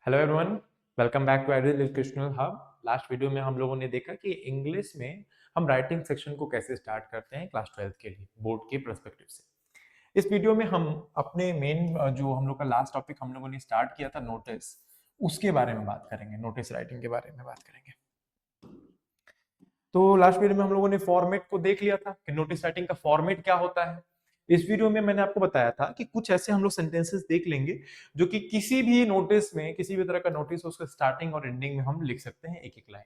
Hello everyone, welcome back to ideal educational hub. Last video में हम लोगों ने देखा कि इंग्लिश में हम राइटिंग सेक्शन को कैसे स्टार्ट करते हैं क्लास 12th के लिए बोर्ड के पर्सपेक्टिव से। इस वीडियो में हम अपने मेन जो हम लोग का लास्ट टॉपिक हम लोगों ने स्टार्ट किया था नोटिस, उसके बारे में बात करेंगे, नोटिस राइटिंग के बारे में बात करेंगे। तो लास्ट वीडियो में हम लोगों ने फॉर्मेट को देख लिया था कि नोटिस राइटिंग का फॉर्मेट क्या होता है। इस वीडियो में मैंने आपको बताया था कि कुछ ऐसे हम लोग सेंटेंसेस देख लेंगे जो कि किसी भी नोटिस में, किसी भी तरह का नोटिस, उसके स्टार्टिंग और एंडिंग में हम लिख सकते हैं एक एक लाइन।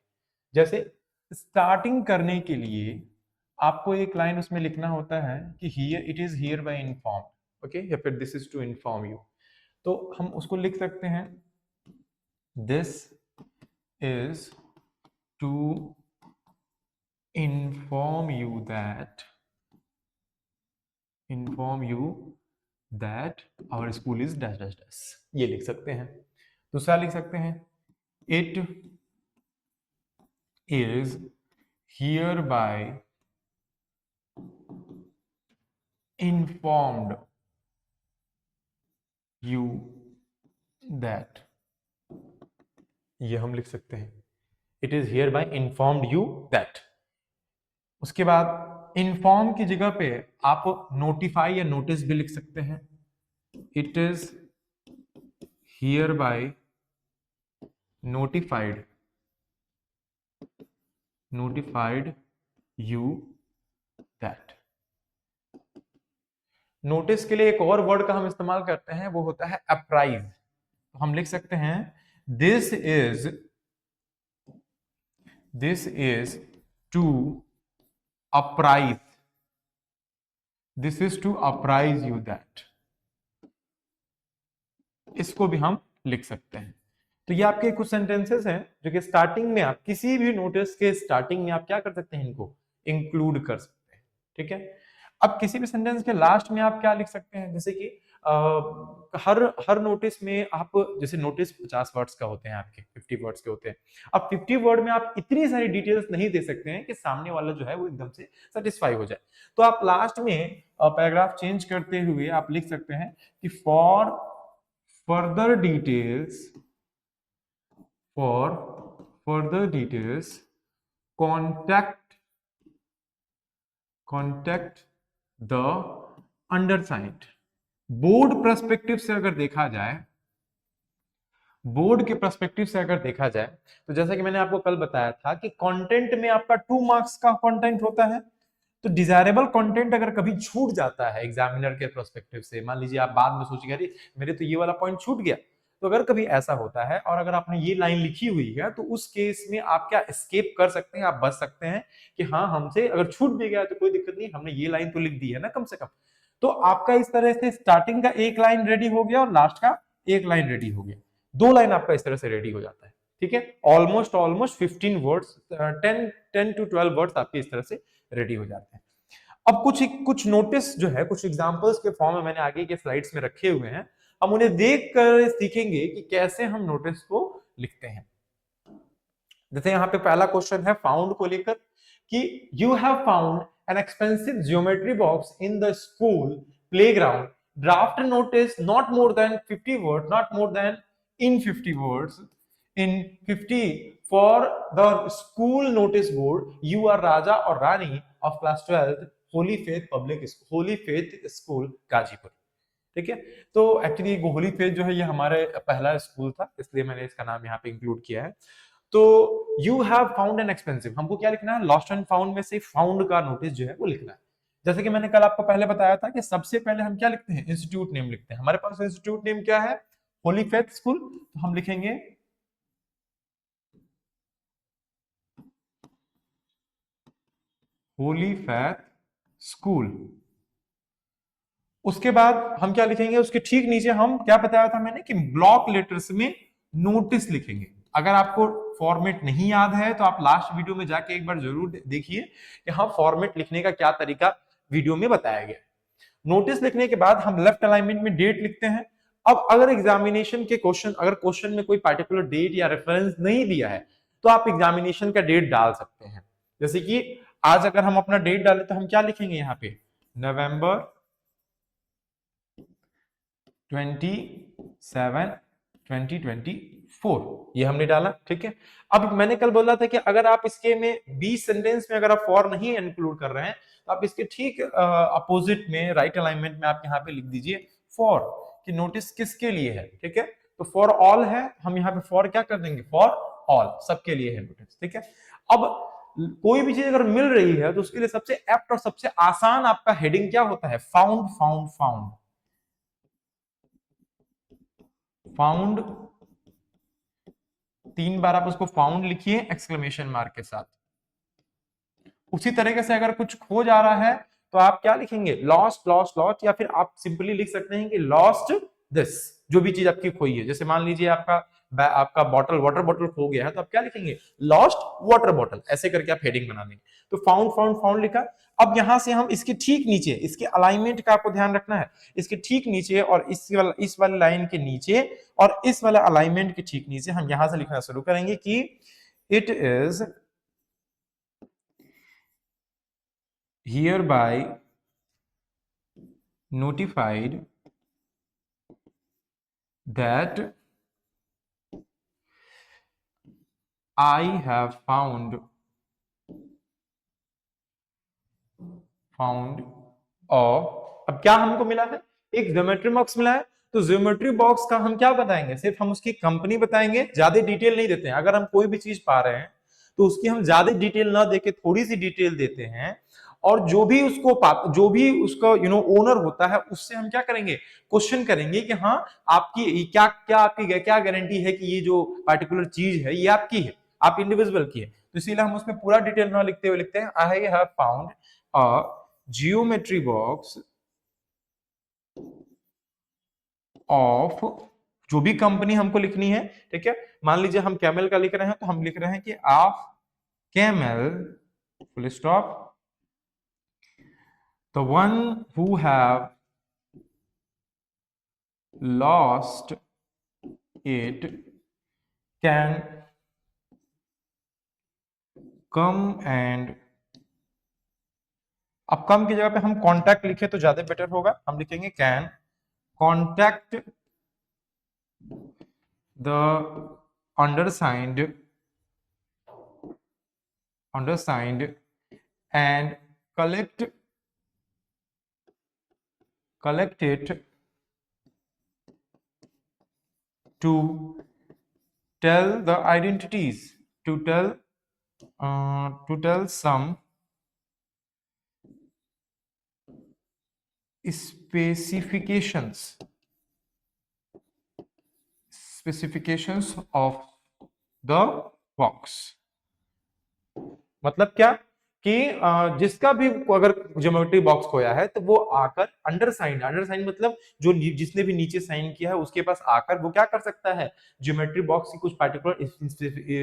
जैसे स्टार्टिंग करने के लिए आपको एक लाइन उसमें लिखना होता है कि here it is hereby inform, okay, या फिर this is to inform you. तो हम उसको लिख सकते हैं this is to inform you that our school is dash dash dash, ये लिख सकते हैं। दूसरा लिख सकते हैं it is hereby informed you that, ये हम लिख सकते हैं it is hereby informed you that। उसके बाद इन्फॉर्म की जगह पे आप नोटिफाई या नोटिस भी लिख सकते हैं। It is hereby notified you that। Notice के लिए एक और वर्ड का हम इस्तेमाल करते हैं, वो होता है अप्राइज। तो हम लिख सकते हैं this is to apprise, this is to apprise you that, इसको भी हम लिख सकते हैं। तो ये आपके कुछ सेंटेंसेस हैं जो कि स्टार्टिंग में आप किसी भी नोटिस के स्टार्टिंग में आप क्या कर सकते हैं, इनको इंक्लूड कर सकते हैं। ठीक है, अब किसी भी सेंटेंस के लास्ट में आप क्या लिख सकते हैं, जैसे कि हर नोटिस में आप, जैसे नोटिस 50 वर्ड्स का होते हैं, आपके 50 वर्ड्स के होते हैं। अब 50 वर्ड में आप इतनी सारी डिटेल्स नहीं दे सकते हैं कि सामने वाला जो है वो एकदम से सेटिस्फाई हो जाए। तो आप लास्ट में पैराग्राफ चेंज करते हुए आप लिख सकते हैं कि for further details contact the undersigned। Board perspective से अगर देखा जाए, बोर्ड के पर्सपेक्टिव से अगर देखा जाए, तो जैसा कि मैंने आपको कल बताया था कि कंटेंट में आपका 2 मार्क्स का कंटेंट होता है। तो डिजायरेबल कंटेंट अगर कभी छूट जाता है एग्जामिनर के पर्सपेक्टिव से, मान लीजिए आप बाद में सोचिए अरे मेरे तो ये वाला पॉइंट छूट गया, तो अगर कभी ऐसा होता है और अगर आपने ये लाइन लिखी हुई है, तो उस केस में आप क्या एस्केप कर सकते हैं, आप बच सकते हैं कि हाँ हमसे अगर छूट भी गया तो कोई दिक्कत नहीं, हमने ये लाइन तो लिख दी है ना कम से कम। तो आपका इस तरह से स्टार्टिंग का एक लाइन रेडी हो गया और लास्ट का एक लाइन रेडी हो गया, 2 लाइन आपका इस तरह से रेडी हो जाता है। ठीक है, ऑलमोस्ट 15 वर्ड्स, 10 टू 12 वर्ड्स आपके इस तरह से रेडी हो जाते हैं। अब कुछ नोटिस जो है, कुछ एग्जांपल्स के फॉर्म में मैंने आगे के स्लाइड्स में रखे हुए हैं, हम उन्हें देखकर सीखेंगे कि कैसे हम नोटिस को लिखते हैं। जैसे यहाँ पे पहला क्वेश्चन है फाउंड को लेकर कि you have found an expensive geometry box in the school playground, draft notice not more than 50 word, not more then in 50 words in 50 for the school notice board, you are Raja or Rani of class 12th Holi faith school Ghazipur. ठीक है, तो actually Holi faith जो है ये हमारे पहला school था, इसलिए मैंने इसका नाम यहाँ पे इंक्लूड किया है। तो you have found an expensive, हमको क्या लिखना है, लॉस्ट एंड फाउंड में से फाउंड का नोटिस जो है वो लिखना है। जैसे कि मैंने कल आपको पहले बताया था कि सबसे पहले हम क्या लिखते हैं, इंस्टीट्यूट नेम लिखते हैं। हमारे पास इंस्टीट्यूट नेम क्या है, होली फेथ स्कूल, तो हम लिखेंगे होली फेथ स्कूल। उसके बाद हम क्या लिखेंगे, उसके ठीक नीचे हम क्या बताया था मैंने कि ब्लॉक लेटर्स में नोटिस लिखेंगे। अगर आपको फॉर्मेट नहीं याद है तो आप लास्ट वीडियो में जाके एक बार जरूर देखिए कि हाँ फॉर्मेट लिखने का क्या तरीका वीडियो में बताया गया। नोटिस लिखने के बाद हम लेफ्ट अलाइनमेंट में डेट लिखते हैं। अब अगर एग्जामिनेशन के क्वेश्चन, अगर क्वेश्चन में कोई पर्टिकुलर डेट या रेफरेंस नहीं दिया है, तो आप एग्जामिनेशन का डेट डाल सकते हैं। जैसे कि आज अगर हम अपना डेट डालें तो हम क्या लिखेंगे यहाँ पे, नवंबर 27 2024 ये हमने डाला, ठीक है। अब मैंने कल बोला था कि अगर आप इसके में 20 सेंटेंस में अगर आप फॉर नहीं इंक्लूड कर रहे हैं तो आप इसके ठीक अपोजिट में राइट अलाइनमेंट में आप यहाँ पे लिख दीजिए फॉर, कि नोटिस किसके लिए है, ठीक है। तो फॉर ऑल है, हम यहाँ पे फॉर क्या कर देंगे, फॉर ऑल, सबके लिए है नोटिस, ठीक है। अब कोई भी चीज अगर मिल रही है तो उसके लिए सबसे एप्ट और सबसे आसान आपका हेडिंग क्या होता है, फाउंड फाउंड फाउंड फाउंड। 3 बार आप उसको फाउंड लिखिए एक्सक्लेमेशन मार्क के साथ। उसी तरीके से अगर कुछ खो जा रहा है तो आप क्या लिखेंगे, लॉस्ट लॉस्ट लॉस्ट, या फिर आप सिंपली लिख सकते हैं कि लॉस्ट दिस, जो भी चीज आपकी खोई है। जैसे मान लीजिए आपका बॉटल, वाटर बॉटल खो गया है, तो आप क्या लिखेंगे, लॉस्ट वाटर बॉटल, ऐसे करके आप हेडिंग बना देंगे। तो फाउंड फाउंड फाउंड लिखा। अब यहां से हम इसके ठीक नीचे, इसके अलाइनमेंट का आपको ध्यान रखना है, इसके ठीक नीचे और इस वाले लाइन के नीचे और इस वाले अलाइनमेंट के ठीक नीचे हम यहां से लिखना शुरू करेंगे कि it is hereby notified that I have found अब क्या हमको मिला है, एक ज्योमेट्री बॉक्स मिला है। तो ज्योमेट्री बॉक्स का हम क्या बताएंगे, सिर्फ हम उसकी कंपनी बताएंगे, ज्यादा डिटेल नहीं देते हैं। अगर हम कोई भी चीज पा रहे हैं तो उसकी हम ज्यादा डिटेल ना देके थोड़ी सी डिटेल देते हैं, और जो भी उसका ओनर होता है उससे हम क्या करेंगे, क्वेश्चन करेंगे कि हाँ आपकी क्या गारंटी है कि ये जो पर्टिकुलर चीज है ये आपकी है, आप इंडिविजुअल की है। तो इसीलिए हम उसमें पूरा डिटेल ना लिखते हुए लिखते हैं I have found a geometry box of, जो भी कंपनी हमको लिखनी है, ठीक है। मान लीजिए हम कैमल का लिख रहे हैं तो हम लिख रहे हैं कि of camel full stop the one who have lost it can come and, अब कम की जगह पे हम कांटेक्ट लिखे तो ज्यादा बेटर होगा, हम लिखेंगे can contact the undersigned and collect it to tell the identities, to tell some specifications of the box। मतलब क्या कि जिसका भी अगर ज्योमेट्री बॉक्स खोया है तो वो आकर अंडरसाइंड मतलब जो जिसने भी नीचे साइन किया है उसके पास आकर वो क्या कर सकता है, ज्योमेट्री बॉक्स की कुछ पार्टिकुलर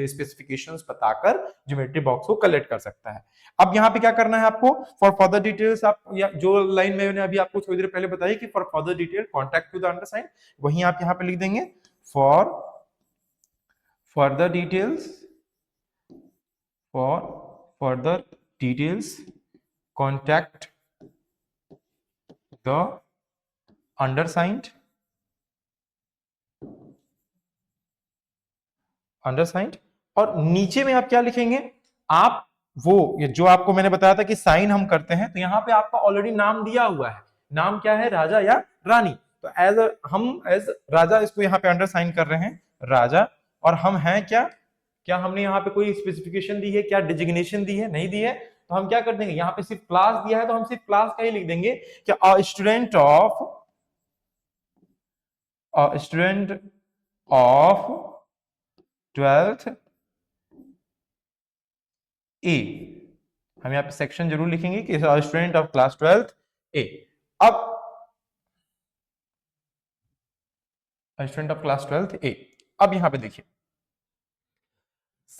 स्पेसिफिकेशंस बताकर ज्योमेट्री बॉक्स को कलेक्ट कर सकता है। अब यहाँ पे क्या करना है आपको, फॉर फर्दर डिटेल्स, आप या जो लाइन मैंने अभी आपको थोड़ी देर पहले बताई कि for further detail contact to the undersigned, वहीं आप यहाँ पे लिख देंगे for further details contact the undersigned और नीचे में आप क्या लिखेंगे, आप वो ये जो आपको मैंने बताया था कि साइन हम करते हैं, तो यहाँ पे आपका ऑलरेडी नाम दिया हुआ है, नाम क्या है, राजा या रानी। तो एज राजा इसको यहाँ पे अंडरसाइन कर रहे हैं, राजा। और हम हैं क्या, हमने यहाँ पे कोई स्पेसिफिकेशन दी है, क्या डिजिग्नेशन दी है, नहीं दी है। तो हम क्या कर देंगे, यहाँ पे सिर्फ क्लास दिया है तो हम सिर्फ क्लास का ही लिख देंगे कि स्टूडेंट ऑफ 12th ए। हम यहाँ पे सेक्शन जरूर लिखेंगे कि स्टूडेंट ऑफ क्लास 12th ए। अब स्टूडेंट ऑफ क्लास 12th ए। अब यहाँ पे देखिए,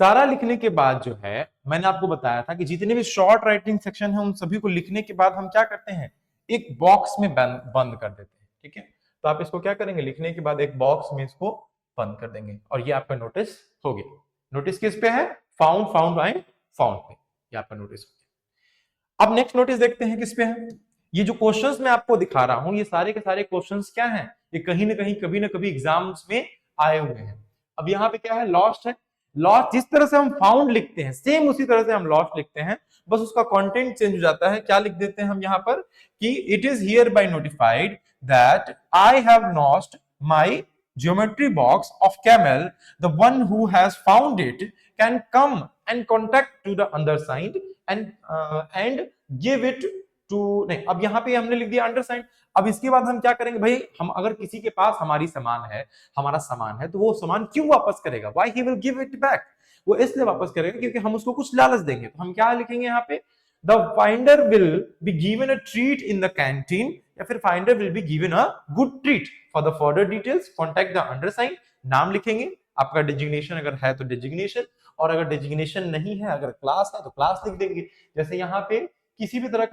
सारा लिखने के बाद जो है मैंने आपको बताया था कि जितने भी शॉर्ट राइटिंग सेक्शन है उन सभी को लिखने के बाद हम क्या करते हैं, एक बॉक्स में बंद कर देते हैं, ठीक है। तो आप इसको क्या करेंगे, लिखने के बाद एक बॉक्स में इसको बंद कर देंगे और ये आपका नोटिस हो गया। नोटिस किस पे है, फाउंड पे, ये आपका नोटिस हो गया। अब नेक्स्ट नोटिस देखते हैं किस पे है। ये जो क्वेश्चंस मैं आपको दिखा रहा हूं ये सारे के सारे क्वेश्चंस क्या हैं, ये कहीं ना कहीं कभी ना कभी एग्जाम्स में आए हुए हैं। अब यहाँ पे क्या है, लॉस्ट है। लॉस्ट जिस तरह से हम फाउंड लिखते हैं सेम उसी तरह से हम लॉस्ट लिखते हैं, बस उसका कंटेंट चेंज हो जाता है। क्या लिख देते हैं हम यहाँ पर कि it is here bye notified that I have lost my geometry box of camel. The one who has found it can come and contact to the undersigned and give it to, नहीं, अब यहाँ पे हमने लिख दिया undersigned। अब इसके बाद हम क्या करेंगे भाई, हम अगर किसी के पास हमारी सामान है, हमारा सामान है, तो वो सामान क्यों वापस करेगा? Why he will give it back? वो इसलिए वापस करेगा क्योंकि हम उसको कुछ लालच देंगे। तो हम क्या लिखेंगे यहाँ पे, the finder will be given a treat in the canteen, या फिर finder will be given a good treat. For the further details contact the undersigned। नाम लिखेंगे, आपका डिजिग्नेशन अगर है तो डिजिग्नेशन, और अगर डिजिग्नेशन नहीं है, अगर क्लास है तो क्लास लिख देंगे। जैसे यहाँ पे किसी भी तरह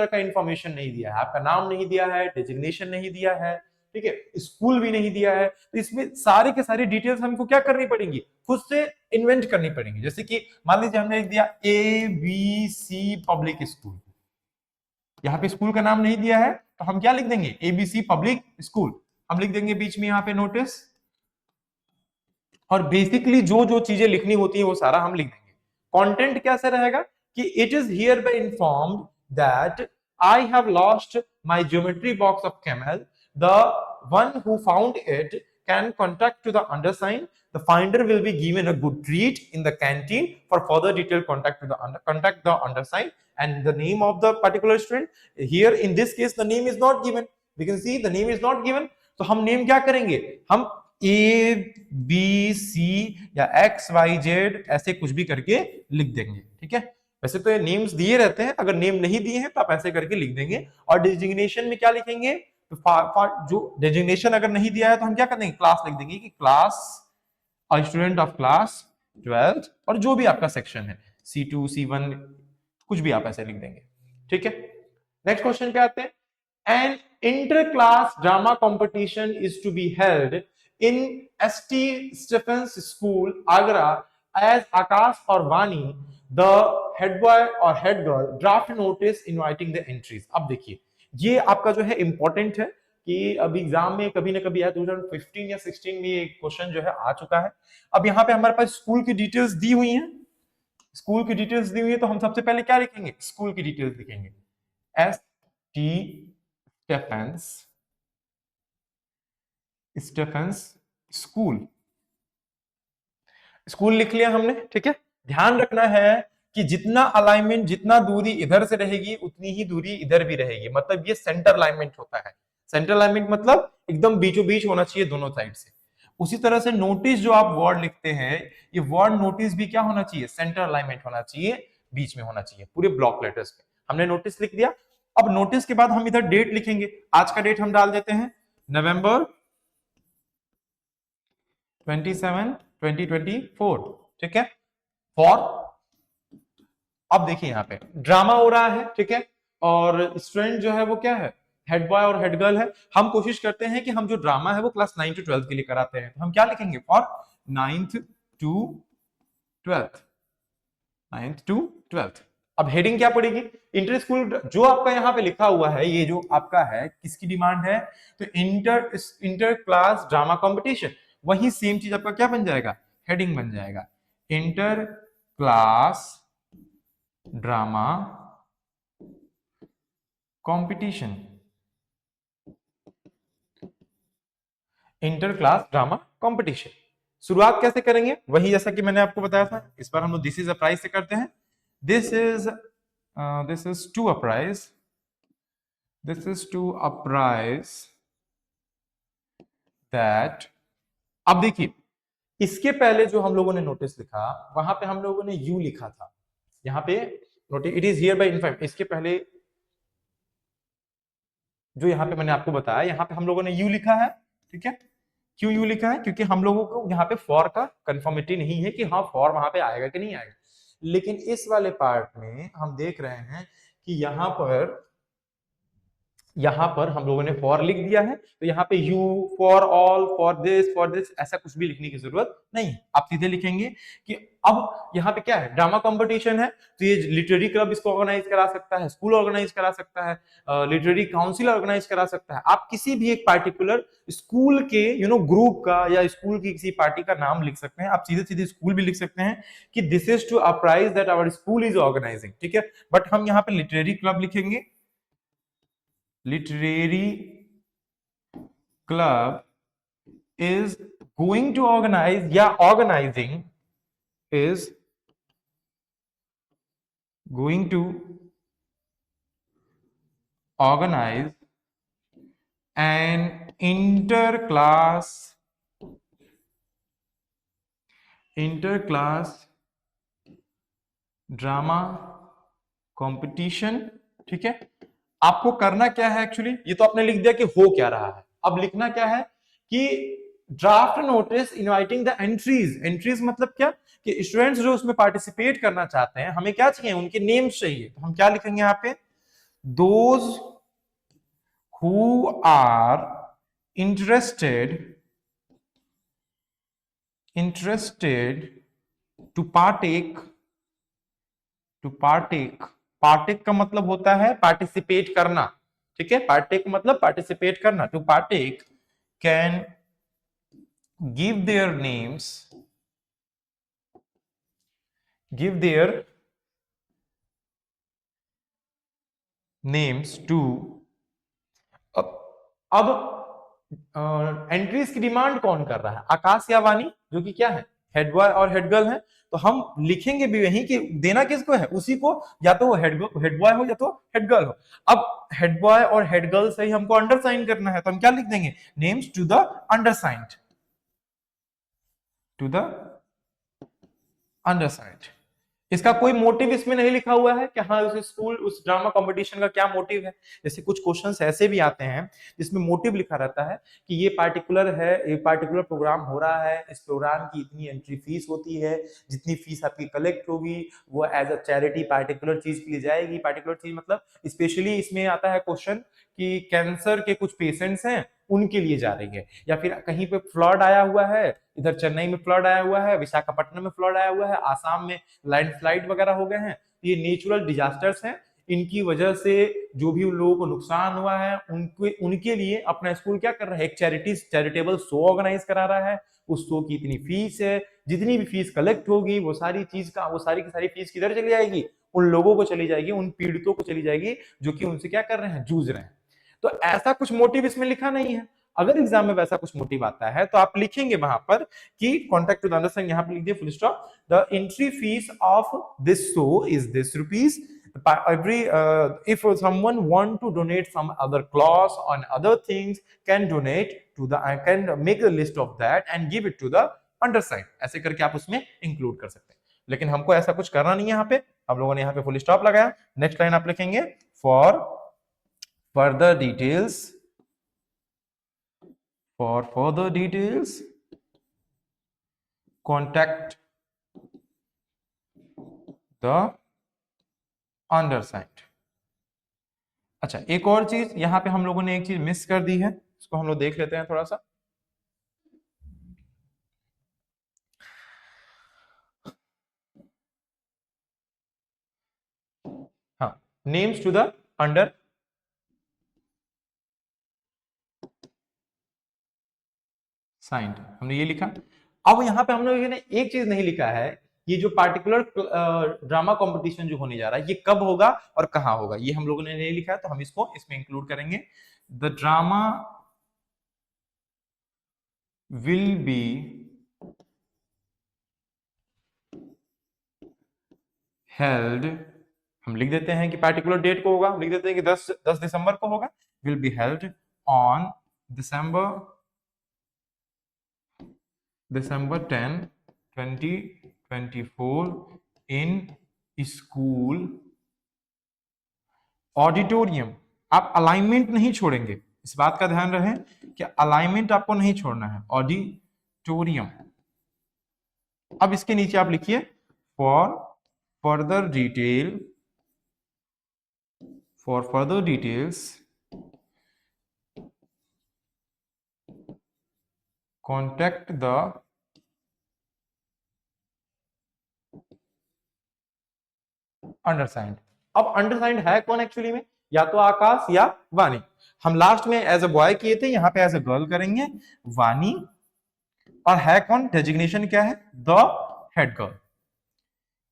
का इंफॉर्मेशन नहीं दिया है, आपका नाम नहीं दिया है, डिजिग्नेशन नहीं दिया है, ठीक है, स्कूल भी नहीं दिया है, तो इसमें सारे के सारे डिटेल्स हमको क्या करनी पड़ेंगी, खुद से इन्वेंट करनी पड़ेंगी। जैसे कि मान लीजिए हमने लिख दिया ABC पब्लिक स्कूल, यहाँ पे स्कूल का नाम नहीं दिया है, तो हम क्या लिख देंगे, ABC पब्लिक स्कूल। हम लिख देंगे बीच में यहाँ पे नोटिस, और बेसिकली जो जो चीजें लिखनी होती है वो सारा हम लिख देंगे। कंटेंट कैसे रहेगा कि it is here bye informed that I have lost my geometry box of camel, the one who found it can contact to the undersigned, the finder will be given a good treat in the canteen. For further detailed contact the undersigned and the name of the particular student. Here in this case the name is not given, we can see the name is not given, तो हम name क्या करेंगे, हम ABC या XYZ ऐसे कुछ भी करके लिख देंगे, ठीक है। वैसे तो ये नेम्स दिए रहते हैं, अगर नेम नहीं दिए हैं तो आप ऐसे करके लिख देंगे। और डिजिग्नेशन में क्या लिखेंगे, तो जो डेजिग्नेशन अगर नहीं दिया है तो हम क्या कर देंगे, क्लास लिख देंगे कि class student of class 12th, और जो भी आपका सेक्शन है C2 C1 कुछ भी आप ऐसे लिख देंगे, ठीक है। नेक्स्ट क्वेश्चन पे आते हैं। An inter class drama competition is to be held in ST Stephen's school Agra as Aakash और वानी द हेड बॉय और head girl draft notice inviting the entries. अब देखिए ये आपका जो है इंपॉर्टेंट है कि अभी एग्जाम में कभी ना कभी आया, 2015 या 16 में ये क्वेश्चन जो है आ चुका है। अब यहाँ पे हमारे पास स्कूल की डिटेल्स दी हुई हैं, स्कूल की डिटेल्स दी हुई है, तो हम सबसे पहले क्या लिखेंगे, स्कूल की डिटेल्स लिखेंगे, ST स्टेफेंस स्कूल, स्कूल लिख लिया हमने, ठीक है। ध्यान रखना है कि जितना अलाइनमेंट, जितना दूरी इधर से रहेगी उतनी ही दूरी इधर भी रहेगी, मतलब ये सेंटर अलाइनमेंट होता है। सेंटर अलाइनमेंट मतलब एकदम बीचों बीच होना चाहिए दोनों साइड से। उसी तरह से नोटिस जो आप वर्ड लिखते हैं, ये वर्ड नोटिस भी क्या होना चाहिए, सेंटर अलाइनमेंट होना चाहिए, बीच में होना चाहिए पूरे ब्लॉक लेटर्स में। हमने नोटिस लिख दिया। अब नोटिस के बाद हम इधर डेट लिखेंगे, आज का डेट हम डाल देते हैं नवंबर 27 2024, ठीक है। फॉर, अब देखिए यहाँ पे ड्रामा हो रहा है, ठीक है, और स्टूडेंट जो है वो क्या है, हेड बॉय और हेड गर्ल है। हम कोशिश करते हैं कि हम जो ड्रामा है वो क्लास 9 to 12 के लिए कराते हैं, तो हम क्या लिखेंगे, for 9th to 12th, 9th to 12th। अब हेडिंग क्या पड़ेगी, इंटर स्कूल, जो आपका यहाँ पे लिखा हुआ है ये जो आपका है किसकी डिमांड है, तो इंटर क्लास ड्रामा कॉम्पिटिशन, वही सेम चीज आपका क्या बन जाएगा, हेडिंग बन जाएगा, inter class drama competition, inter class drama competition. शुरुआत कैसे करेंगे, वही जैसा कि मैंने आपको बताया था, इस बार हम लोग दिस इज अ प्राइज से करते हैं। This is to apprise, this is to apprise that. अब देखिए इसके पहले जो हम लोगों ने नोटिस लिखा वहां पे हम लोगों ने यू लिखा था, यहाँ पे notice it is here bye informed, इसके पहले जो यहाँ पे मैंने आपको बताया यहाँ पे हम लोगों ने यू लिखा है, ठीक है। क्यों यू लिखा है, क्योंकि हम लोगों को यहाँ पे फॉर का कंफर्मिटी नहीं है कि हाँ फॉर वहां पे आएगा कि नहीं आएगा, लेकिन इस वाले पार्ट में हम देख रहे हैं कि यहाँ पर यहां पर हम लोगों ने फॉर लिख दिया है, तो यहाँ पे you, for all, for this ऐसा कुछ भी लिखने की जरूरत नहीं है। आप सीधे लिखेंगे कि अब यहाँ पे क्या है, ड्रामा कंपटीशन है, तो ये लिटरेरी क्लब इसको ऑर्गेनाइज करा सकता है, स्कूल ऑर्गेनाइज करा सकता है, लिटरेरी काउंसिल ऑर्गेनाइज करा सकता है। आप किसी भी एक पार्टिकुलर स्कूल के ग्रुप का या स्कूल की किसी पार्टी का नाम लिख सकते हैं। आप सीधे सीधे स्कूल भी लिख सकते हैं कि this is to apprise that our school is organising, ठीक है। बट हम यहाँ पे लिटरेरी क्लब लिखेंगे, literary club is going to organize या organizing is going to organize an interclass drama competition, ठीक है। आपको करना क्या है एक्चुअली, ये तो आपने लिख दिया कि हो क्या रहा है, अब लिखना क्या है कि draft notice inviting the entries. Entries मतलब क्या कि स्टूडेंट्स जो उसमें पार्टिसिपेट करना चाहते हैं, हमें क्या चाहिए, उनके नेम्स चाहिए। तो हम क्या लिखेंगे यहाँ पे, those who are interested to partake. Partake का मतलब होता है पार्टिसिपेट करना, ठीक है। पार्टेक मतलब पार्टिसिपेट करना। To partake can give their names to. अब एंट्रीज की डिमांड कौन कर रहा है, आकाश या वानी, जो कि क्या है, हेड बॉय और हेड गर्ल है। तो हम लिखेंगे भी वही कि देना किसको है, उसी को, या तो वो हेड बॉय हो या तो हेड गर्ल हो। अब हेड बॉय और हेड गर्ल से ही हमको अंडरसाइन करना है, तो हम क्या लिख देंगे, names to the undersigned, to the undersigned. इसका कोई मोटिव इसमें नहीं लिखा हुआ है कि हाँ उस स्कूल उस ड्रामा कंपटीशन का क्या मोटिव है। जैसे कुछ क्वेश्चंस ऐसे भी आते हैं जिसमें मोटिव लिखा रहता है कि ये पार्टिकुलर प्रोग्राम हो रहा है, इस प्रोग्राम की इतनी एंट्री फीस होती है, जितनी फीस आपकी कलेक्ट होगी वो एज अ चैरिटी पार्टिकुलर चीज के लिए जाएगी। पार्टिकुलर चीज मतलब स्पेशली इसमें आता है क्वेश्चन कि कैंसर के कुछ पेशेंट्स हैं उनके लिए जा रही है, या फिर कहीं पे फ्लड आया हुआ है, इधर चेन्नई में फ्लड आया हुआ है, विशाखापट्टनम में फ्लड आया हुआ है, आसाम में लैंडस्लाइड वगैरह हो गए हैं। ये नेचुरल डिजास्टर्स हैं, इनकी वजह से जो भी उन लोगों को नुकसान हुआ है उनके लिए अपना स्कूल क्या कर रहा है, एक चैरिटेबल शो ऑर्गेनाइज करा रहा है। उस शो की इतनी फीस है, जितनी भी फीस कलेक्ट होगी वो सारी की सारी फीस किधर चली जाएगी, उन लोगों को चली जाएगी, उन पीड़ितों को चली जाएगी जो कि उनसे क्या कर रहे हैं, जूझ रहे हैं। तो ऐसा कुछ मोटिव इसमें लिखा नहीं है। अगर एग्जाम में वैसा कुछ मोटिव आता है तो आप लिखेंगे वहां पर कि कॉन्टैक्ट टू द अंडरस्टैंडिंग, यहां पे लिख दिए full stop, the entry fees of this show is this rupees. Every if someone want to donate some other class or other things can donate to the, I can make a list of that and give it to the underside। ऐसे करके आप उसमें include कर सकते हैं, लेकिन हमको ऐसा कुछ करना नहीं है। यहाँ पे हम लोगों ने यहाँ पे फुल स्टॉप लगाया। नेक्स्ट लाइन आप लिखेंगे, for further details contact the undersigned। अच्छा, एक और चीज यहां पे हम लोगों ने एक चीज मिस कर दी है, इसको हम लोग देख लेते हैं थोड़ा सा। हाँ, names to the undersigned, हमने ये लिखा। अब यहाँ पे हम लोगों ने एक चीज नहीं लिखा है, ये जो पार्टिकुलर ड्रामा कंपटीशन जो होने जा रहा है ये कब होगा और कहाँ होगा, ये हम लोगों ने नहीं लिखा है, तो हम इसको इसमें इंक्लूड करेंगे। The drama will be held, हम लिख देते हैं कि पार्टिकुलर डेट को होगा, लिख देते हैं कि 10 दिसंबर को होगा। Will be held on December 10, 2024 in school auditorium. आप अलाइनमेंट नहीं छोड़ेंगे, इस बात का ध्यान रहे कि अलाइनमेंट आपको नहीं छोड़ना है, ऑडिटोरियम। अब इसके नीचे आप लिखिए for further details contact the undersigned. अब अंडरसाइंड है कौन एक्चुअली में, या तो आकाश या वानी। हम लास्ट में एज अ बॉय किए थे, यहाँ पे एज अ गर्ल करेंगे वानी। और है कौन, डेजिग्नेशन क्या है, द हेड गर्ल।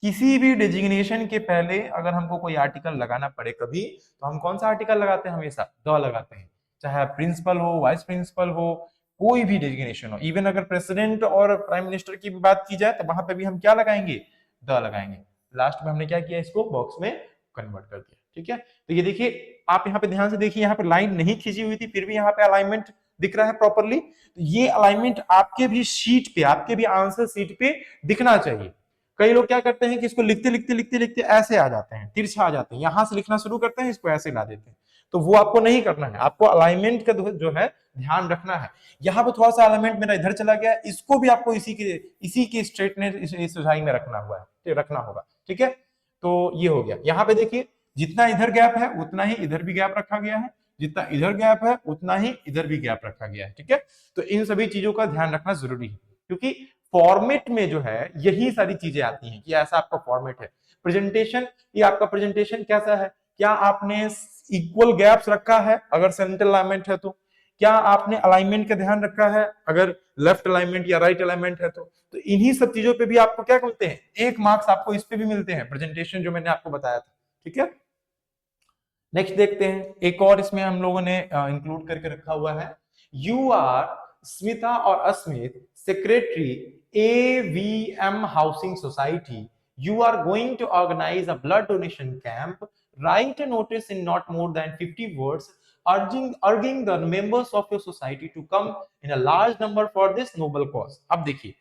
किसी भी डेजिग्नेशन के पहले अगर हमको कोई आर्टिकल लगाना पड़े कभी, तो हम कौन सा आर्टिकल लगाते हैं, हमेशा द लगाते हैं। चाहे प्रिंसिपल हो, वाइस प्रिंसिपल हो, कोई भी डेजिग्नेशन हो, इवन अगर प्रेसिडेंट और प्राइम मिनिस्टर की भी बात की जाए तो वहां पे भी हम क्या लगाएंगे, द लगाएंगे। लास्ट में हमने क्या किया, इसको बॉक्स में कन्वर्ट कर दिया। ठीक है, तो ये देखिए, आप यहाँ पे ध्यान से देखिए, यहाँ पे लाइन नहीं खींची हुई थी, फिर भी यहाँ पे अलाइनमेंट दिख रहा है प्रॉपरली। तो ये अलाइनमेंट आपके भी शीट पे, आपके भी आंसर शीट पे दिखना चाहिए। कई लोग क्या करते हैं कि इसको लिखते लिखते लिखते लिखते ऐसे आ जाते हैं, तिरछा आ जाते हैं, यहां से लिखना शुरू करते हैं, इसको ऐसे ला देते हैं। तो वो आपको नहीं करना है, आपको अलाइनमेंट का जो है ध्यान रखना है। यहाँ पे थोड़ा सा अलाइनमेंट मेरा इधर चला गया, इसको भी आपको इसी के स्ट्रेटनेस इस सुधाई में रखना हुआ है, तो रखना होगा। ठीक है, तो ये हो गया। यहाँ पे देखिए, जितना इधर गैप है उतना ही इधर भी गैप रखा गया है, जितना इधर गैप है उतना ही इधर भी गैप रखा गया है। ठीक है, तो इन सभी चीजों का ध्यान रखना जरूरी है, क्योंकि फॉर्मेट में जो है यही सारी चीजें आती हैं कि ऐसा आपका फॉर्मेट है। प्रेजेंटेशन, ये आपका प्रेजेंटेशन कैसा है, क्या आपने इक्वल गैप्स रखा है अगर सेंट्रल अलाइनमेंट है तो, क्या आपने अलाइनमेंट का ध्यान रखा है अगर लेफ्ट अलाइनमेंट या राइट अलाइनमेंट है तो इन्हीं सब चीजों पे भी आपको क्या मिलते हैं, एक मार्क्स आपको इस पे भी मिलते हैं, प्रेजेंटेशन जो मैंने आपको बताया था। ठीक है, नेक्स्ट देखते हैं, एक और इसमें हम लोगों ने इंक्लूड करके रखा हुआ है। यू आर स्मिता और Asmit secretary AVM housing society, you are going to organize a blood donation camp. Write a notice in not more than 50 words urging the members of your society to come in a large number for this noble cause. अब देखिए,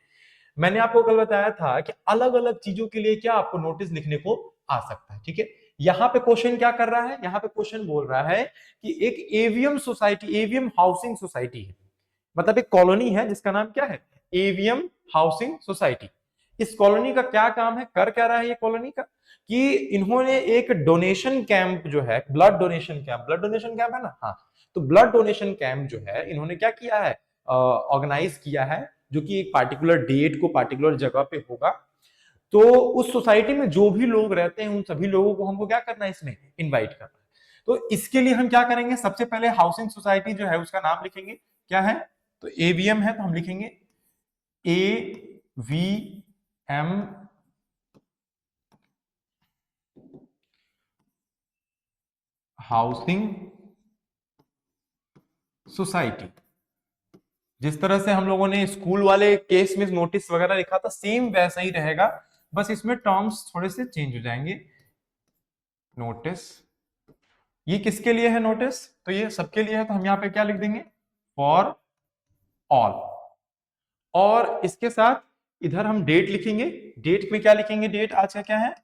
मैंने आपको कल बताया था कि अलग अलग चीजों के लिए क्या आपको नोटिस लिखने को आ सकता है। ठीक है, यहाँ पे क्वेश्चन क्या कर रहा है, यहाँ पे क्वेश्चन बोल रहा है कि एक AVM society, AVM housing society है, मतलब एक कॉलोनी है जिसका नाम क्या है, एवीएम हाउसिंग सोसाइटी। इस कॉलोनी का क्या काम है, कर क्या रहा है ये कॉलोनी का, कि इन्होंने एक डोनेशन कैंप जो है, blood donation camp, blood donation camp है ना, हाँ, तो ब्लड डोनेशन कैंप जो है इन्होंने क्या किया है, ऑर्गेनाइज किया है, जो कि एक पार्टिकुलर डेट को पार्टिकुलर जगह पे होगा। तो उस सोसाइटी में जो भी लोग रहते हैं उन सभी लोगों को हमको क्या करना है, इसमें इनवाइट करना है। तो इसके लिए हम क्या करेंगे, सबसे पहले हाउसिंग सोसाइटी जो है उसका नाम लिखेंगे, क्या है, तो एवीएम है, तो हम लिखेंगे A V M housing society. जिस तरह से हम लोगों ने स्कूल वाले केस में नोटिस वगैरह लिखा था, सेम वैसा ही रहेगा, बस इसमें टर्म्स थोड़े से चेंज हो जाएंगे। नोटिस, ये किसके लिए है नोटिस, तो ये सबके लिए है, तो हम यहाँ पे क्या लिख देंगे, फॉर ऑल। और इसके साथ इधर हम डेट लिखेंगे, डेट में क्या लिखेंगे, डेट आज का क्या है,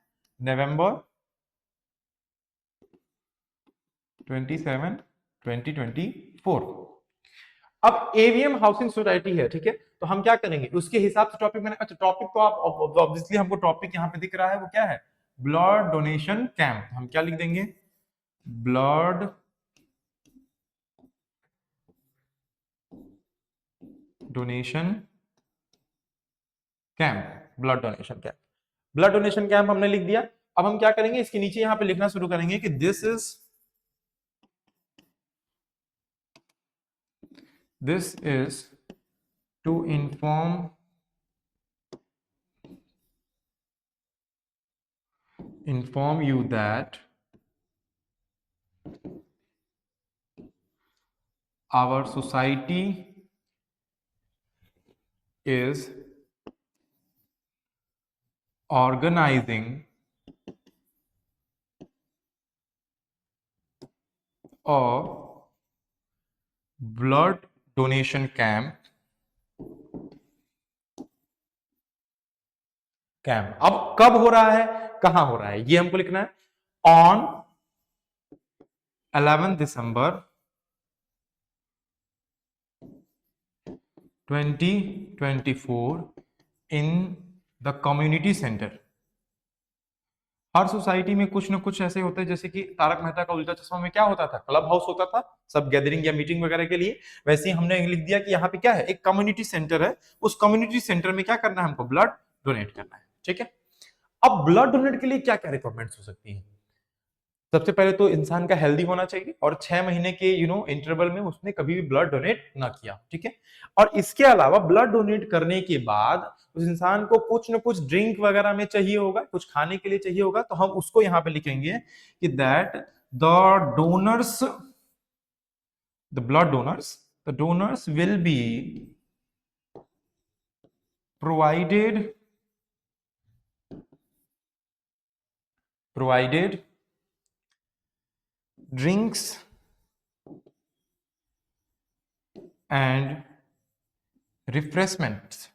नवंबर 27 2024। अब एवीएम हाउसिंग सोसाइटी है, ठीक है, तो हम क्या करेंगे उसके हिसाब से टॉपिक मैंने, अच्छा टॉपिक तो आप ऑब्वियसली हमको टॉपिक यहाँ पे दिख रहा है, वो क्या है, ब्लड डोनेशन कैंप। हम क्या लिख देंगे, blood donation camp, blood donation camp, blood donation camp हमने लिख दिया। अब हम क्या करेंगे, इसके नीचे यहाँ पे लिखना शुरू करेंगे कि this is to inform you that our society is organizing a blood donation camp. अब कब हो रहा है, कहां हो रहा है, ये हमको लिखना है, on 11 December 2024 in the community centre. Her society में कुछ ना कुछ ऐसे होते हैं, जैसे कि तारक मेहता का उल्टा चश्मा में क्या होता था, क्लब हाउस होता था सब गैदरिंग या मीटिंग वगैरह के लिए। वैसे ही हमने लिख दिया कि यहाँ पे क्या है, एक कम्युनिटी सेंटर है, उस कम्युनिटी सेंटर में क्या करना है हमको, ब्लड डोनेट करना है। ठीक है, अब ब्लड डोनेट के लिए क्या क्या रिक्वायरमेंट्स हो सकती है। सबसे पहले तो इंसान का हेल्दी होना चाहिए और 6 महीने के इंटरवल में उसने कभी भी ब्लड डोनेट ना किया। ठीक है, और इसके अलावा ब्लड डोनेट करने के बाद उस इंसान को कुछ ना कुछ ड्रिंक वगैरह में चाहिए होगा, कुछ खाने के लिए चाहिए होगा, तो हम उसको यहां पे लिखेंगे कि that the donors the blood donors will be provided drinks and refreshments.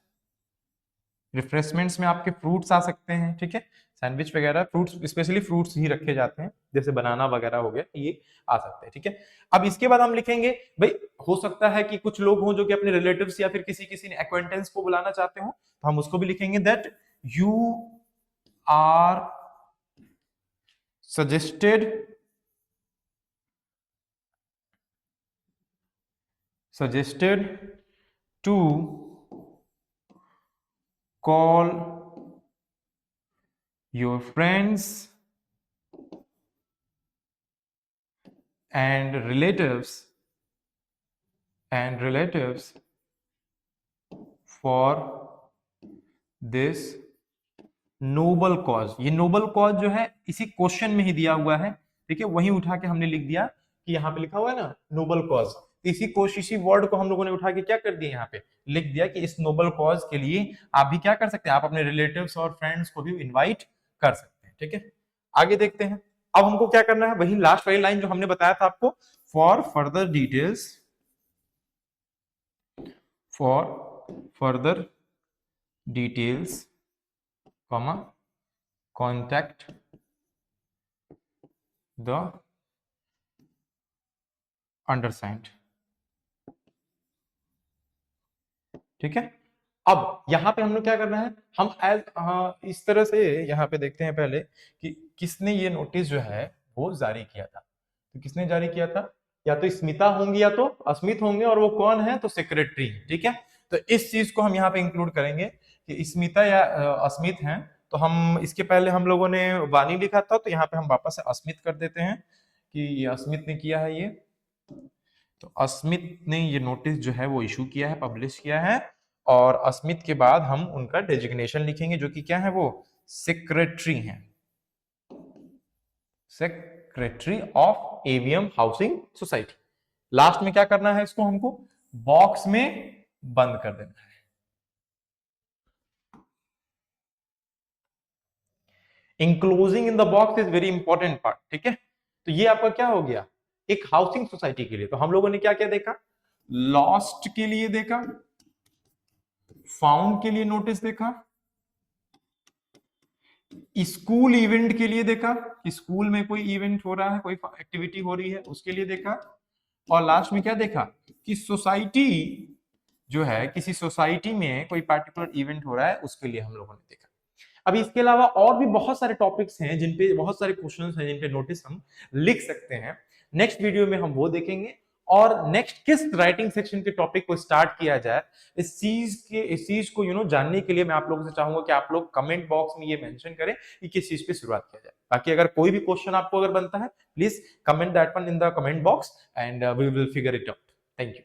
Refreshments में आपके फ्रूट्स आ सकते हैं। ठीक है, सैंडविच वगैरह, फ्रूट्स, स्पेशली फ्रूट्स ही रखे जाते हैं, जैसे बनाना वगैरह हो गया, ये आ सकते हैं। ठीक है, अब इसके बाद हम लिखेंगे भाई, हो सकता है कि कुछ लोग हों जो कि अपने रिलेटिव्स या फिर किसी ने एक्वेंटेंस को बुलाना चाहते हो, तो हम उसको भी लिखेंगे that you are suggested to call your friends and relatives for this noble cause. ये नोबल कॉज जो है इसी क्वेश्चन में ही दिया हुआ है। ठीक है, वही उठा के हमने लिख दिया कि यहाँ पे लिखा हुआ है ना नोबल कॉज, इसी वर्ड को हम लोगों ने उठा के क्या कर दिया, यहाँ पे लिख दिया कि इस नोबल कॉज के लिए आप भी क्या कर सकते हैं, आप अपने रिलेटिव्स और फ्रेंड्स को भी इनवाइट कर सकते हैं। ठीक है, आगे देखते हैं। अब हमको क्या करना है, वही लास्ट वाली लाइन जो हमने बताया था आपको, for further details comma contact the undersigned। ठीक है, अब यहां पे हम लोग क्या करना है, हम इस तरह से यहां पे देखते हैं पहले कि किसने ये नोटिस जो है वो जारी किया था। तो किसने जारी किया था, या तो स्मिता होंगी या तो अस्मित होंगे, और वो कौन है, तो सेक्रेटरी। ठीक है, तो इस चीज को हम यहाँ पे इंक्लूड करेंगे कि स्मिता या अस्मित हैं। तो हम इसके पहले हम लोगों ने वाणी लिखा था, तो यहाँ पे हम वापस से अस्मित कर देते हैं कि ये अस्मित ने किया है ये। तो अस्मित ने ये नोटिस जो है वो इशू किया है, पब्लिश किया है, और अस्मित के बाद हम उनका डेजिग्नेशन लिखेंगे जो कि क्या है, वो सेक्रेटरी हैं, secretary of AVM housing society. Last में क्या करना है, इसको हमको बॉक्स में बंद कर देना है। Enclosing in the box is very important part. ठीक है, तो ये आपका क्या हो गया, एक हाउसिंग सोसाइटी के लिए। तो हम लोगों ने क्या क्या देखा, लॉस्ट के लिए देखा, फाउंड के लिए नोटिस देखा, स्कूल इवेंट के लिए देखा कि स्कूल में कोई इवेंट हो रहा है, कोई एक्टिविटी हो रही है, उसके लिए देखा, और लास्ट में क्या देखा कि सोसाइटी जो है, किसी सोसाइटी में कोई पार्टिकुलर इवेंट हो रहा है, उसके लिए हम लोगों ने देखा। अभी इसके अलावा और भी बहुत सारे टॉपिक्स हैं जिनपे बहुत सारे क्वेश्चंस हैं, जिनपे नोटिस हम लिख सकते हैं। नेक्स्ट वीडियो में हम वो देखेंगे, और नेक्स्ट किस राइटिंग सेक्शन के टॉपिक को स्टार्ट किया जाए, इस चीज को जानने के लिए मैं आप लोगों से चाहूंगा कि आप लोग कमेंट बॉक्स में ये मेंशन करें कि किस चीज पे शुरुआत किया जाए। बाकी अगर कोई भी क्वेश्चन आपको अगर बनता है, please comment that one in the comment box and we will figure it out. Thank you.